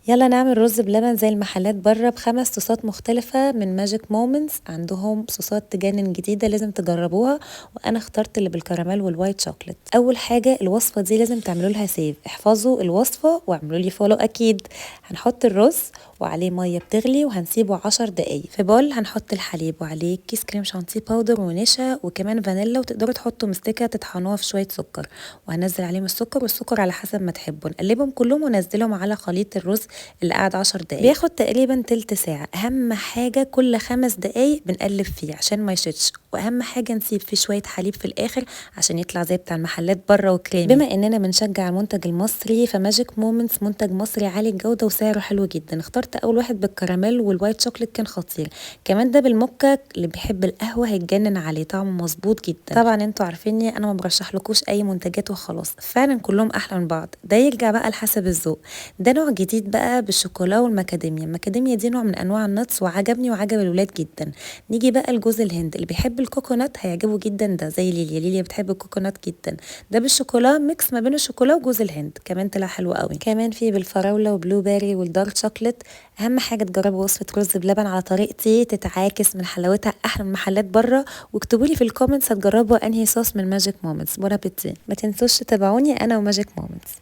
يلا نعمل رز بلبن زي المحلات بره ب5 صوصات مختلفة من ماجيك مومنتس. عندهم صوصات تجنن جديدة لازم تجربوها، وانا اخترت اللي بالكراميل والوايت شوكليت. اول حاجة الوصفة دي لازم تعملوا لها سيف، احفظوا الوصفة واعملوا لي فولو اكيد. هنحط الرز وعليه ميه بتغلي وهنسيبه 10 دقايق. في بول هنحط الحليب وعليه كيس كريم شانتيه باودر ونشا وكمان فانيلا، وتقدروا تحطوا مستكه تطحنوها في شويه سكر، وهنزل عليهم السكر والسكر على حسب ما تحبوا. نقلبهم كلهم وننزلهم على خليط الرز اللي قعد 10 دقايق، بياخد تقريبا تلت ساعه. اهم حاجه كل 5 دقايق بنقلب فيه عشان ما يشتش، واهم حاجه نسيب فيه شويه حليب في الاخر عشان يطلع زي بتاع المحلات بره وكريمي. بما اننا بنشجع المنتج المصري فماجيك مومنتس منتج مصري عالي الجوده وسعره حلو جدا. اخترت اول واحد بالكراميل والوايت شوكليت كان خطير، كمان ده بالموكا اللي بيحب القهوه هيتجنن عليه، طعمه مظبوط جدا. طبعا انتوا عارفيني انا ما برشحلكوش اي منتجات وخلاص، فعلا كلهم احلى من بعض، ده يرجع بقى لحسب الذوق. ده نوع جديد بقى بالشوكولا والمكاديميا. المكاديميا دي نوع من انواع النتس وعجبني وعجب الولاد جدا. نيجي بقى لجوز الهند، اللي بيحب الكوكونات هيعجبه جدا، ده زي ليليا بتحب الكوكونات جدا. ده بالشوكولا ميكس ما بين الشوكولا وجوز الهند، كمان طلع حلو قوي. كمان في بالفراوله وبلو بيري والدارك شوكليت. اهم حاجه تجربوا وصفه رز بلبن على طريقتي، تتعاكس من حلاوتها احلى من محلات بره. واكتبوا لي في الكومنتس هتجربوا انهي صوص من ماجيك مومنتس. بون ابيتي. ما تنسوش تتابعوني انا وماجيك مومنتس.